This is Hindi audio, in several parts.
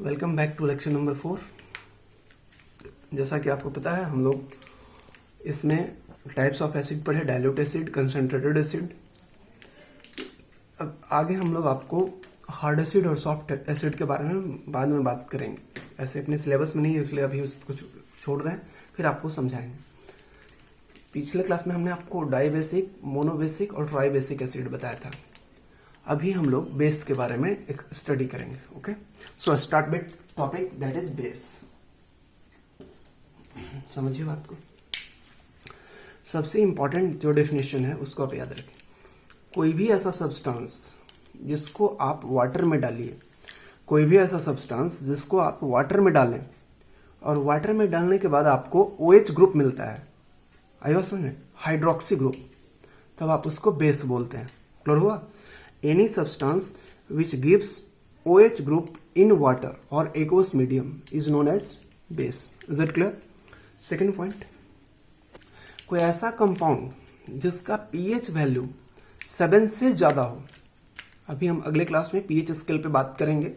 Welcome back to lecture number 4। जैसा कि आपको पता है हम लोग इसमें टाइप्स ऑफ एसिड पढ़े, डाइल्यूट एसिड, कंसंट्रेटेड एसिड। अब आगे हम लोग आपको हार्ड एसिड और सॉफ्ट एसिड के बारे में बाद में बात करेंगे। ऐसे अपने सिलेबस में नहीं है इसलिए अभी उसको छोड़ रहे हैं, फिर आपको समझाएंगे। पिछले क्लास में हमने आपको डाइबेसिक, मोनोबेसिक और ट्राइबेसिक एसिड बताया था। अभी हम लोग बेस के बारे में एक स्टडी करेंगे। Okay, so start with topic that is base. समझिए बात को। सबसे इंपॉर्टेंट जो डेफिनेशन है उसको आप याद रखें। कोई भी ऐसा सब्सटेंस जिसको आप वाटर में डालिए, कोई भी ऐसा सब्सटेंस जिसको आप वाटर में डालें और वाटर में डालने के बाद आपको OH ग्रुप मिलता है, आई बात समझ में, हाइड्रोक्सी ग्रुप, तब आप उसको बेस बोलते हैं। क्लियर हुआ? Any substance which gives OH group in water or aqueous medium is known as base. Is that clear? Second point, कोई ऐसा कंपाउंड जिसका pH वैल्यू 7 से ज्यादा हो। अभी हम अगले क्लास में pH स्केल पे बात करेंगे।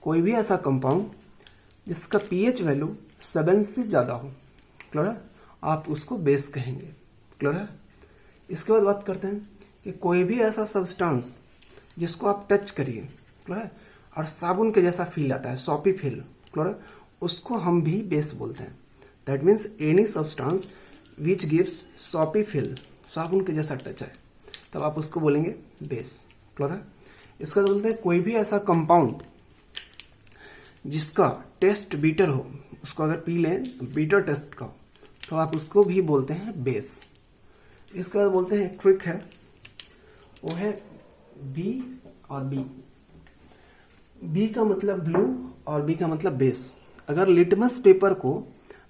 कोई भी ऐसा कंपाउंड जिसका pH वैल्यू 7 से ज्यादा हो, क्लियर है, आप उसको बेस कहेंगे। क्लियर है? इसके बाद बात करते हैं कि कोई भी ऐसा सब्सटेंस जिसको आप टच करिए, क्लियर है, और साबुन के जैसा फील आता है, सॉपी फील, क्लियर है, उसको हम भी बेस बोलते हैं। That means any substance which gives soppy feel, साबुन के जैसा टच है, तब आप उसको बोलेंगे बेस। क्लियर है? इसका बोलते हैं कोई भी ऐसा कंपाउंड जिसका टेस्ट बीटर हो, उसको अगर पी लें बीटर टेस्ट का, तो आप उसको भी बोलते हैं बेस। इसका बोलते हैं एक ट्रिक है, वो है बी और बी। बी का मतलब ब्लू और बी का मतलब बेस। अगर लिटमस पेपर को,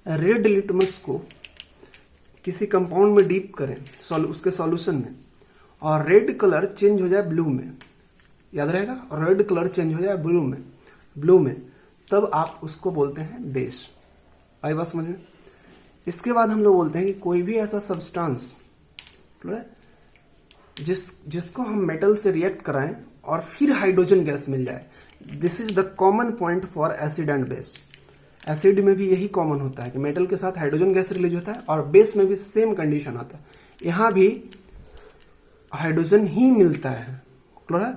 रेड लिटमस को किसी कंपाउंड में डीप करें उसके सॉल्यूशन में, और रेड कलर चेंज हो जाए ब्लू में, याद रहेगा, और रेड कलर चेंज हो जाए ब्लू में, तब आप उसको बोलते हैं बेस। आई बात समझ में? इसके बाद हम लोग बोलते हैं कि कोई भी ऐसा सब्सटेंस जिसको हम मेटल से रिएक्ट कराएं और फिर हाइड्रोजन गैस मिल जाए, this is the common point for acid and base. Acid में भी यही कॉमन होता है कि मेटल के साथ हाइड्रोजन गैस रिलीज होता है, और बेस में भी सेम कंडीशन आता है, यहां भी हाइड्रोजन ही मिलता है। क्लियर है?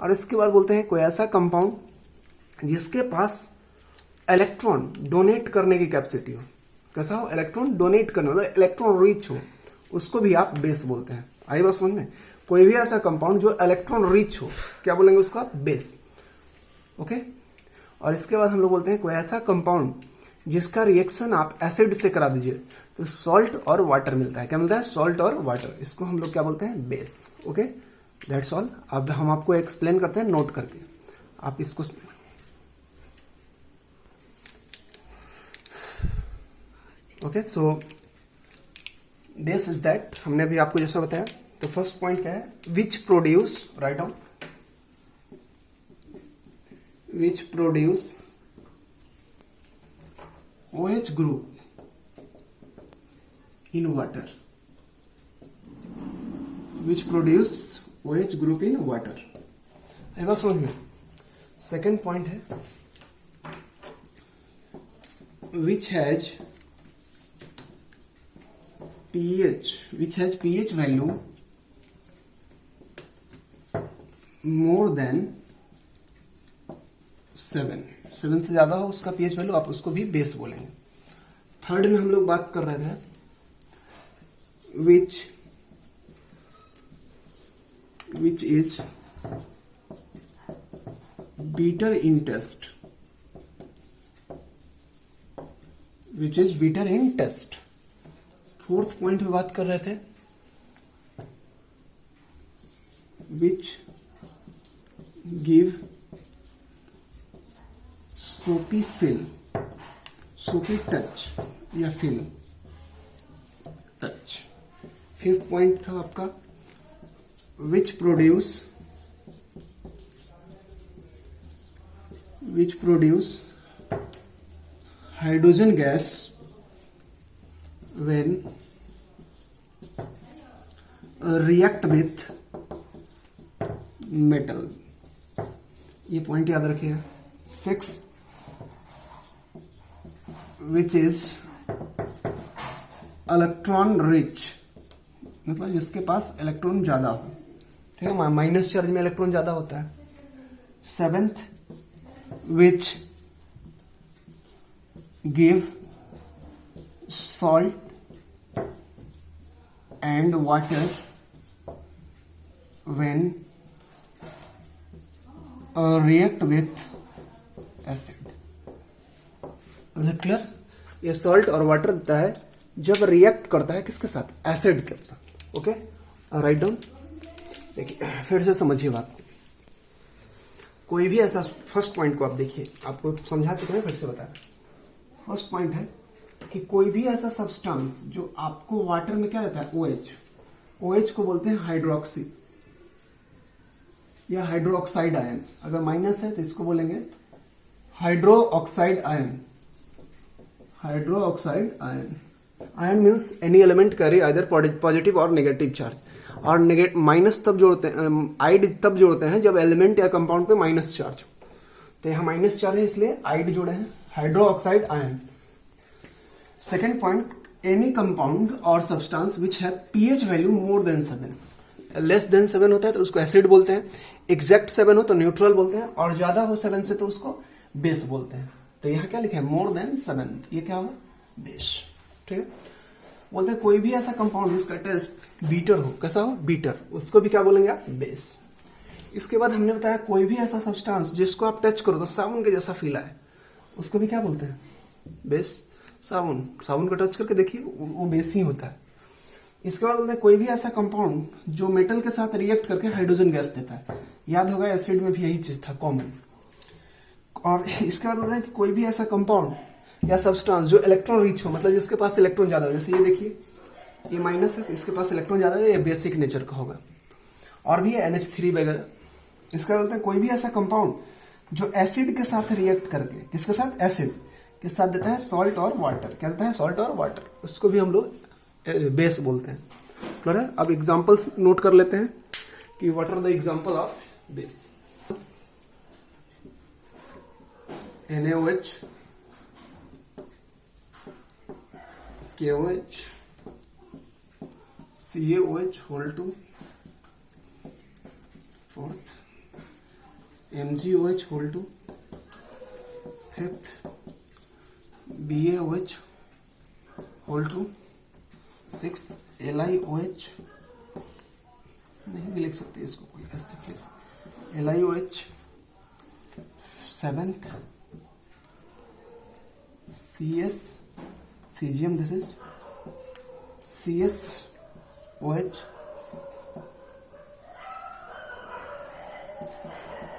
और इसके बाद बोलते हैं कोई ऐसा कंपाउंड जिसके पास इलेक्ट्रॉन डोनेट करने की कैपेसिटी हो। कैसा हो? इलेक्ट्रॉन डोनेट करने, मतलब इलेक्ट्रॉन रिच हो, उसको भी आप बेस बोलते हैं। आई बात समझ में? कोई भी ऐसा कंपाउंड जो इलेक्ट्रॉन रिच हो, क्या बोलेंगे उसको आप? बेस। ओके। और इसके बाद हम लोग बोलते हैं कोई ऐसा कंपाउंड जिसका रिएक्शन आप एसिड से करा दीजिए तो सॉल्ट और वाटर मिलता है। क्या मिलता है? सॉल्ट और वाटर। इसको हम लोग क्या बोलते हैं? बेस। Okay, that's all. अब हम आपको एक्सप्लेन करते हैं नोट करके, आप इसको okay. So base is that, हमने अभी आपको जैसा बताया। तो फर्स्ट पॉइंट क्या है? Which produce, write down, which produce OH group in water, which produce OH group in water. आई बात समझ में? सेकेंड पॉइंट है which has pH value more than 7 से ज्यादा हो उसका pH वैल्यू, आप उसको भी बेस बोलेंगे। थर्ड में हम लोग बात कर रहे थे which is bitter in taste, which is bitter in taste। Fourth point पे बात कर रहे थे विच गिव सोपी फील, सोपी टच या फील टच। फिफ्थ पॉइंट था आपका which produce hydrogen gas when react with metal। ये पॉइंट याद रखिएगा। 6 which is इलेक्ट्रॉन रिच, मतलब जिसके पास इलेक्ट्रॉन ज्यादा हो, ठीक है, माइनस चार्ज में इलेक्ट्रॉन ज्यादा होता है। 7th which give salt and water when react with acid। Clear? ये सॉल्ट और वाटर देता है जब रिएक्ट करता है किसके साथ? एसिड के साथ। Okay, write down. देखिए फिर से समझिए बात को। कोई भी ऐसा, फर्स्ट पॉइंट को आप देखिए, आपको समझा चुके हैं, फिर से बता। फर्स्ट पॉइंट है कि कोई भी ऐसा सब्सटेंस जो आपको वाटर में क्या देता है? OH। OH को बोलते हैं हाइड्रोक्सी या हाइड्रोक्साइड आयन। अगर माइनस है तो इसको बोलेंगे hydro oxide ion. Hydro oxide ion. Ion means any element carry either positive और नेगेटिव चार्ज। और माइनस तब जोड़ते हैं, आइड तब जोड़ते हैं जब एलिमेंट या कंपाउंड पे माइनस चार्ज हो। तो यहाँ माइनस चार्ज है इसलिए आइड जोड़े हैं, hydro oxide ion. Second point, any compound और सब्सटेंस विच है pH value more than 7। Less than 7 होता है तो उसको एसिड बोलते हैं, एग्जैक्ट 7 हो तो न्यूट्रल बोलते हैं, और ज्यादा हो 7 से तो उसको बेस बोलते हैं। तो यहाँ क्या लिखे है? मोर देन 7, ये क्या होगा? बेस। ठीक है, बोलते हैं कोई भी ऐसा कंपाउंड जिसका टेस्ट बीटर हो, कैसा हो? बीटर, उसको भी क्या बोलेंगे आप? बेस। इसके बाद हमने बताया कोई भी ऐसा सब्सटेंस जिसको आप टच करो तो साबुन के जैसा फील आए, उसको भी क्या बोलते हैं? बेस। साबुन को टच करके देखिए, वो बेस ही होता है। इसके बाद बोलते हैं कोई भी ऐसा कंपाउंड जो मेटल के साथ रिएक्ट करके हाइड्रोजन गैस देता है। याद होगा एसिड में भी यही चीज था, कॉमन। और इसके बाद बोलते हैं कि कोई भी ऐसा कंपाउंड या सब्सटेंस जो इलेक्ट्रॉन रिच हो, मतलब जिसके पास इलेक्ट्रॉन ज्यादा हो। जैसे ये देखिए, ये माइनस है, इसके पास इलेक्ट्रॉन ज्यादा है, ये बेसिक नेचर का होगा। और भी है NH3 वगैरह। इसका बोलते हैं कोई भी ऐसा कंपाउंड जो एसिड के साथ रिएक्ट करके, किसके साथ? एसिड के साथ देता है सॉल्ट और वाटर। क्या देता है? सॉल्ट और वाटर। उसको भी हम लोग बेस बोलते हैं। क्लियर है? अब एग्जांपल्स नोट कर लेते हैं कि what are the example of base. NaOH, KOH, CaOH whole 2, fourth MgOH whole 2, fifth BaOH whole 2, sixth LiOH, नहीं भी लिख सकते इसको, कोई ऐसे LiOH, seventh CgM, this is CsOH,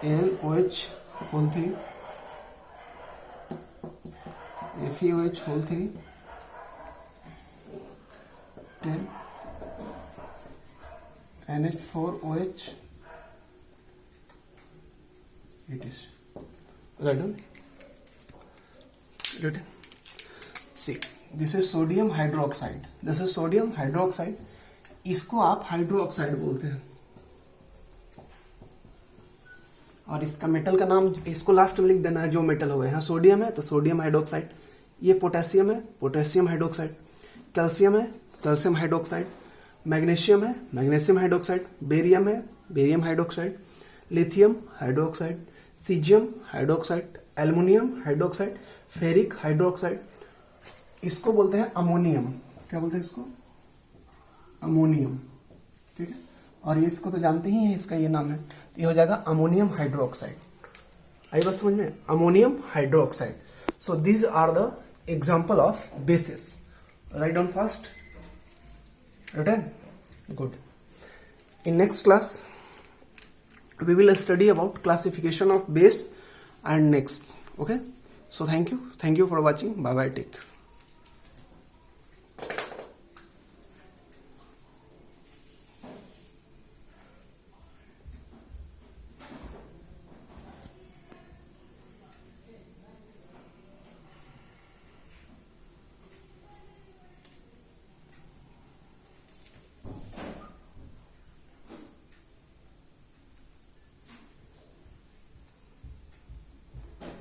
LOH whole 3, FeOH whole 3, 10 NH4OH, it is right on. Good. See, this is sodium hydroxide. This is sodium hydroxide. इसको आप हाइड्रोक्साइड बोलते हैं। और इसका मेटल का नाम, इसको लास्ट में लिख देना है जो मेटल होगा। यहाँ सोडियम है तो सोडियम हाइड्रोक्साइड, ये पोटेशियम है, पोटेशियम हाइड्रोक्साइड, कैल्शियम है, कैल्शियम हाइड्रोक्साइड, मैग्नीशियम है, मैग्नीशियम हाइड्रोक्साइड, बेरियम है, barium hydroxide, lithium hydroxide, caesium hydroxide, aluminium hydroxide, ferric hydroxide. इसको बोलते हैं अमोनियम। क्या बोलते हैं इसको? अमोनियम। ठीक है, और ये इसको तो जानते ही हैं, इसका ये नाम है, ये हो जाएगा अमोनियम हाइड्रोक्साइड। आई बात समझ में? Ammonium hydroxide. So these are the example of bases. Write down fast. Written? Good. In next class, we will study about classification of base and next. Okay? So thank you for watching. Bye bye. Take care.